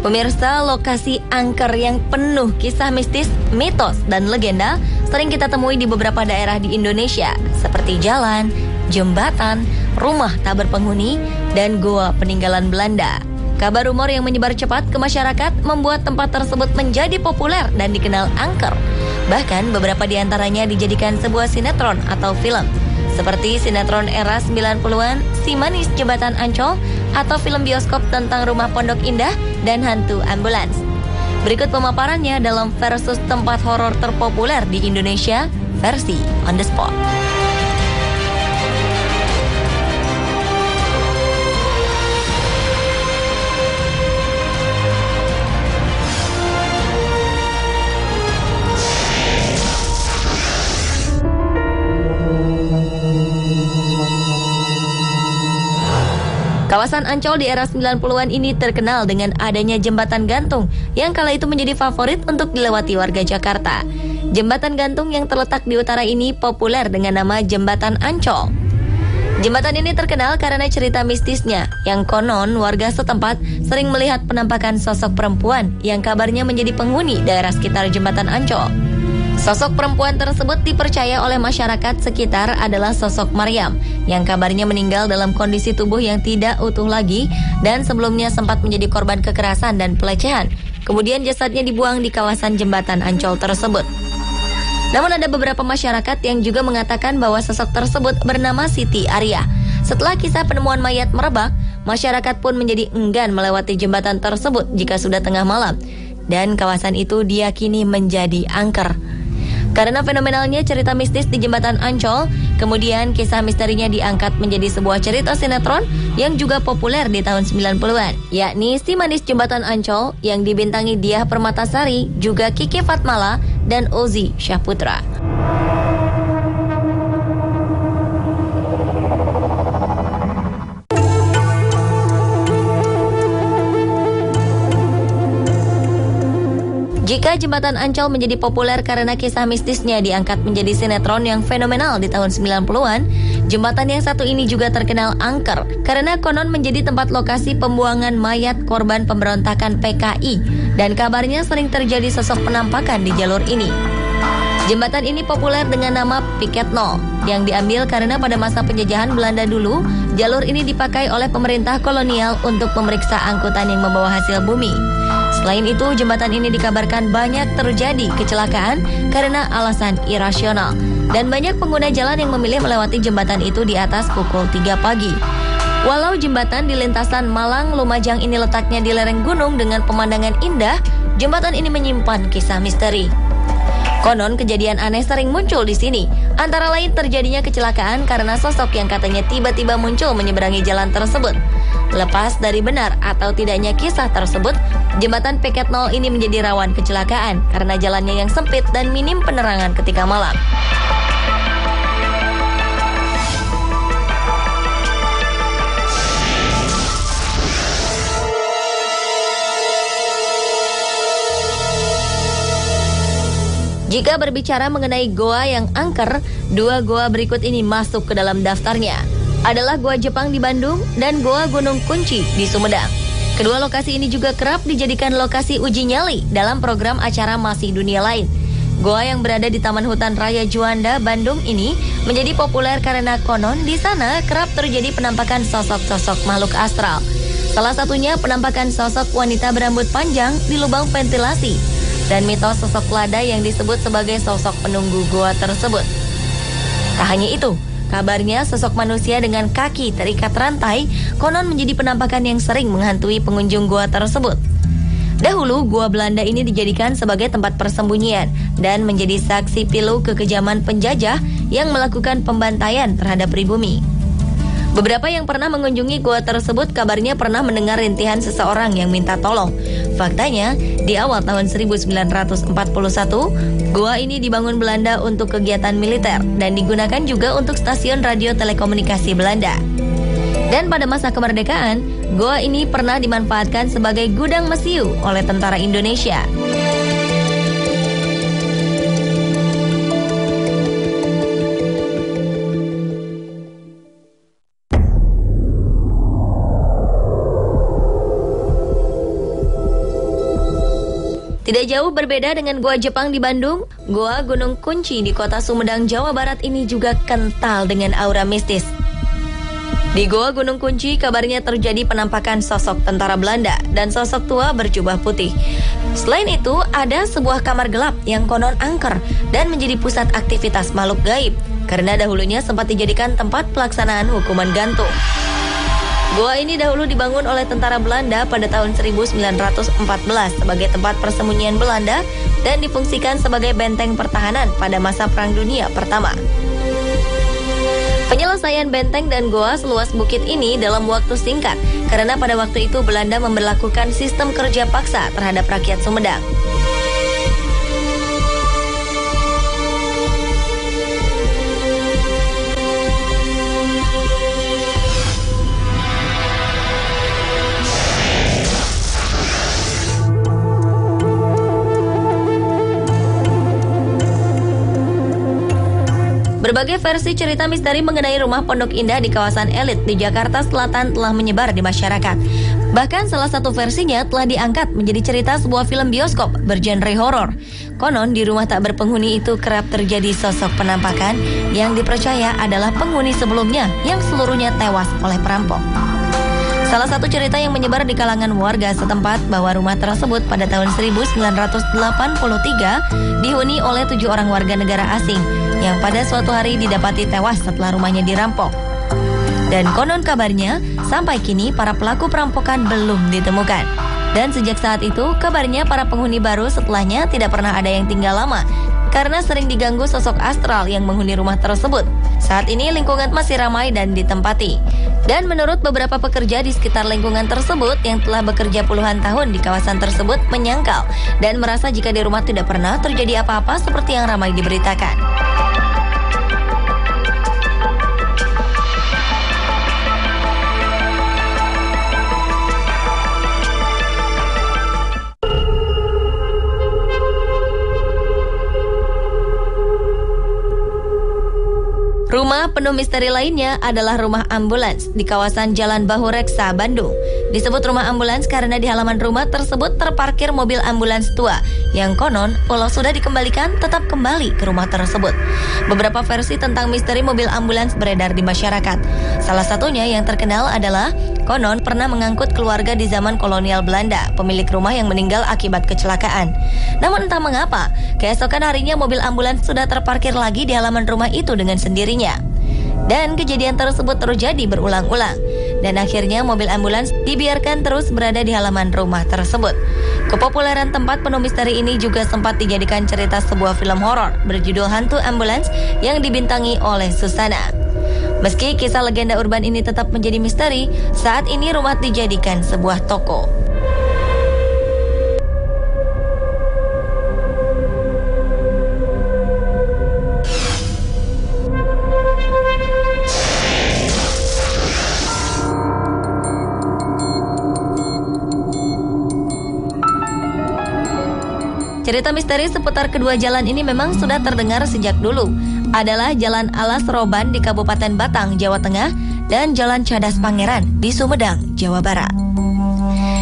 Pemirsa, lokasi angker yang penuh kisah mistis, mitos, dan legenda sering kita temui di beberapa daerah di Indonesia, seperti jalan, jembatan, rumah tak berpenghuni, dan goa peninggalan Belanda. Kabar rumor yang menyebar cepat ke masyarakat membuat tempat tersebut menjadi populer dan dikenal angker. Bahkan beberapa di antaranya dijadikan sebuah sinetron atau film, seperti sinetron era 90-an, Si Manis Jembatan Ancol, atau film bioskop tentang rumah Pondok Indah dan hantu ambulans. Berikut pemaparannya dalam versus tempat horor terpopuler di Indonesia, versi On The Spot. Kawasan Ancol di era 90-an ini terkenal dengan adanya jembatan gantung yang kala itu menjadi favorit untuk dilewati warga Jakarta. Jembatan gantung yang terletak di utara ini populer dengan nama Jembatan Ancol. Jembatan ini terkenal karena cerita mistisnya, yang konon warga setempat sering melihat penampakan sosok perempuan yang kabarnya menjadi penghuni daerah sekitar Jembatan Ancol. Sosok perempuan tersebut dipercaya oleh masyarakat sekitar adalah sosok Maryam, yang kabarnya meninggal dalam kondisi tubuh yang tidak utuh lagi dan sebelumnya sempat menjadi korban kekerasan dan pelecehan. Kemudian jasadnya dibuang di kawasan Jembatan Ancol tersebut. Namun ada beberapa masyarakat yang juga mengatakan bahwa sosok tersebut bernama Siti Arya. Setelah kisah penemuan mayat merebak, masyarakat pun menjadi enggan melewati jembatan tersebut jika sudah tengah malam, dan kawasan itu diyakini menjadi angker. Karena fenomenalnya cerita mistis di Jembatan Ancol, kemudian kisah misterinya diangkat menjadi sebuah cerita sinetron yang juga populer di tahun 90-an, yakni Si Manis Jembatan Ancol yang dibintangi Diah Permatasari, juga Kiki Fatmala dan Ozi Syahputra. Jika Jembatan Ancol menjadi populer karena kisah mistisnya diangkat menjadi sinetron yang fenomenal di tahun 90-an, jembatan yang satu ini juga terkenal angker karena konon menjadi tempat lokasi pembuangan mayat korban pemberontakan PKI dan kabarnya sering terjadi sosok penampakan di jalur ini. Jembatan ini populer dengan nama Piket Nol yang diambil karena pada masa penjajahan Belanda dulu, jalur ini dipakai oleh pemerintah kolonial untuk memeriksa angkutan yang membawa hasil bumi. Selain itu, jembatan ini dikabarkan banyak terjadi kecelakaan karena alasan irasional dan banyak pengguna jalan yang memilih melewati jembatan itu di atas pukul 3 pagi. Walau jembatan di lintasan Malang-Lumajang ini letaknya di lereng gunung dengan pemandangan indah, jembatan ini menyimpan kisah misteri. Konon kejadian aneh sering muncul di sini, antara lain terjadinya kecelakaan karena sosok yang katanya tiba-tiba muncul menyeberangi jalan tersebut. Lepas dari benar atau tidaknya kisah tersebut, jembatan Piket Nol ini menjadi rawan kecelakaan karena jalannya yang sempit dan minim penerangan ketika malam. Jika berbicara mengenai goa yang angker, dua goa berikut ini masuk ke dalam daftarnya. Adalah Goa Jepang di Bandung dan Goa Gunung Kunci di Sumedang. Kedua lokasi ini juga kerap dijadikan lokasi uji nyali dalam program acara Masih Dunia Lain. Goa yang berada di Taman Hutan Raya Juanda, Bandung ini menjadi populer karena konon di sana kerap terjadi penampakan sosok-sosok makhluk astral. Salah satunya penampakan sosok wanita berambut panjang di lubang ventilasi dan mitos sosok lada yang disebut sebagai sosok penunggu goa tersebut. Tak hanya itu, kabarnya sosok manusia dengan kaki terikat rantai konon menjadi penampakan yang sering menghantui pengunjung goa tersebut. Dahulu, goa Belanda ini dijadikan sebagai tempat persembunyian dan menjadi saksi pilu kekejaman penjajah yang melakukan pembantaian terhadap pribumi. Beberapa yang pernah mengunjungi goa tersebut kabarnya pernah mendengar rintihan seseorang yang minta tolong. Faktanya, di awal tahun 1941, goa ini dibangun Belanda untuk kegiatan militer dan digunakan juga untuk stasiun radio telekomunikasi Belanda. Dan pada masa kemerdekaan, goa ini pernah dimanfaatkan sebagai gudang mesiu oleh tentara Indonesia. Tidak jauh berbeda dengan Goa Jepang di Bandung, Goa Gunung Kunci di kota Sumedang, Jawa Barat ini juga kental dengan aura mistis. Di Goa Gunung Kunci, kabarnya terjadi penampakan sosok tentara Belanda dan sosok tua berjubah putih. Selain itu, ada sebuah kamar gelap yang konon angker dan menjadi pusat aktivitas makhluk gaib, karena dahulunya sempat dijadikan tempat pelaksanaan hukuman gantung. Goa ini dahulu dibangun oleh tentara Belanda pada tahun 1914 sebagai tempat persembunyian Belanda dan difungsikan sebagai benteng pertahanan pada masa Perang Dunia Pertama. Penyelesaian benteng dan goa seluas bukit ini dalam waktu singkat karena pada waktu itu Belanda memberlakukan sistem kerja paksa terhadap rakyat Sumedang. Berbagai versi cerita misteri mengenai rumah Pondok Indah di kawasan elit di Jakarta Selatan telah menyebar di masyarakat. Bahkan salah satu versinya telah diangkat menjadi cerita sebuah film bioskop bergenre horor. Konon di rumah tak berpenghuni itu kerap terjadi sosok penampakan yang dipercaya adalah penghuni sebelumnya yang seluruhnya tewas oleh perampok. Salah satu cerita yang menyebar di kalangan warga setempat bahwa rumah tersebut pada tahun 1983 dihuni oleh 7 orang warga negara asing yang pada suatu hari didapati tewas setelah rumahnya dirampok. Dan konon kabarnya, sampai kini para pelaku perampokan belum ditemukan. Dan sejak saat itu, kabarnya para penghuni baru setelahnya tidak pernah ada yang tinggal lama karena sering diganggu sosok astral yang menghuni rumah tersebut. Saat ini lingkungan masih ramai dan ditempati. Dan menurut beberapa pekerja di sekitar lingkungan tersebut yang telah bekerja puluhan tahun di kawasan tersebut menyangkal dan merasa jika di rumah tidak pernah terjadi apa-apa seperti yang ramai diberitakan. Rumah penuh misteri lainnya adalah rumah ambulans di kawasan Jalan Bahureksa, Bandung. Disebut rumah ambulans karena di halaman rumah tersebut terparkir mobil ambulans tua yang konon walau sudah dikembalikan tetap kembali ke rumah tersebut. Beberapa versi tentang misteri mobil ambulans beredar di masyarakat. Salah satunya yang terkenal adalah konon pernah mengangkut keluarga di zaman kolonial Belanda, pemilik rumah yang meninggal akibat kecelakaan. Namun entah mengapa, keesokan harinya mobil ambulans sudah terparkir lagi di halaman rumah itu dengan sendirinya. Dan kejadian tersebut terjadi berulang-ulang. Dan akhirnya mobil ambulans dibiarkan terus berada di halaman rumah tersebut. Kepopuleran tempat penuh misteri ini juga sempat dijadikan cerita sebuah film horor berjudul Hantu Ambulans yang dibintangi oleh Susana. Meski kisah legenda urban ini tetap menjadi misteri, saat ini rumah dijadikan sebuah toko. Cerita misteri seputar kedua jalan ini memang sudah terdengar sejak dulu. Adalah Jalan Alas Roban di Kabupaten Batang, Jawa Tengah, dan Jalan Cadas Pangeran di Sumedang, Jawa Barat.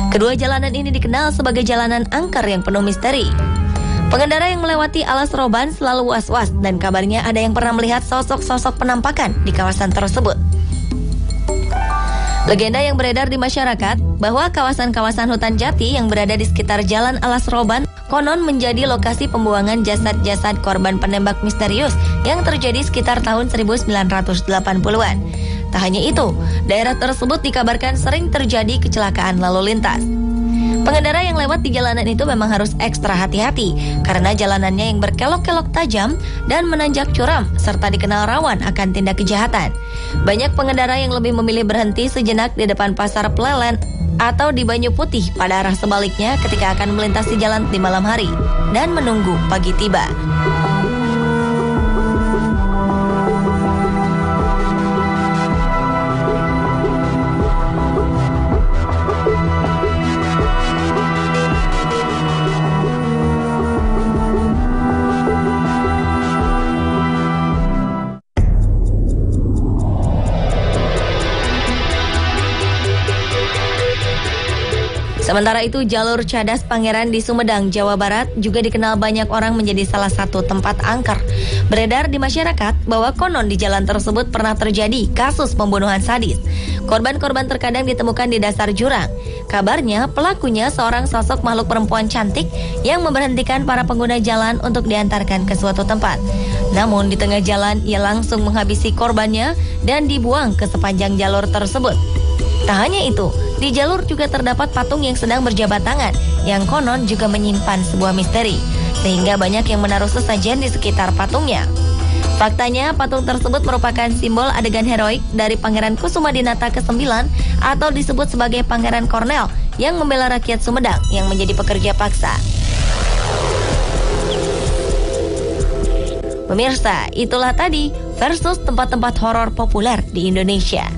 Kedua jalanan ini dikenal sebagai jalanan angker yang penuh misteri. Pengendara yang melewati Alas Roban selalu was-was dan kabarnya ada yang pernah melihat sosok-sosok penampakan di kawasan tersebut. Legenda yang beredar di masyarakat bahwa kawasan-kawasan hutan jati yang berada di sekitar Jalan Alas Roban konon menjadi lokasi pembuangan jasad-jasad korban penembak misterius yang terjadi sekitar tahun 1980-an. Tak hanya itu, daerah tersebut dikabarkan sering terjadi kecelakaan lalu lintas. Pengendara yang lewat di jalanan itu memang harus ekstra hati-hati karena jalanannya yang berkelok-kelok tajam dan menanjak curam serta dikenal rawan akan tindak kejahatan. Banyak pengendara yang lebih memilih berhenti sejenak di depan pasar Plelen atau di Banyu Putih pada arah sebaliknya ketika akan melintasi jalan di malam hari dan menunggu pagi tiba. Sementara itu, jalur Cadas Pangeran di Sumedang, Jawa Barat juga dikenal banyak orang menjadi salah satu tempat angker. Beredar di masyarakat bahwa konon di jalan tersebut pernah terjadi kasus pembunuhan sadis. Korban-korban terkadang ditemukan di dasar jurang. Kabarnya pelakunya seorang sosok makhluk perempuan cantik yang memberhentikan para pengguna jalan untuk diantarkan ke suatu tempat. Namun di tengah jalan ia langsung menghabisi korbannya dan dibuang ke sepanjang jalur tersebut. Tak hanya itu, di jalur juga terdapat patung yang sedang berjabat tangan yang konon juga menyimpan sebuah misteri, sehingga banyak yang menaruh sesajen di sekitar patungnya. Faktanya, patung tersebut merupakan simbol adegan heroik dari Pangeran Kusumadinata ke-9 atau disebut sebagai Pangeran Kornel yang membela rakyat Sumedang yang menjadi pekerja paksa. Pemirsa, itulah tadi versus tempat-tempat horor populer di Indonesia.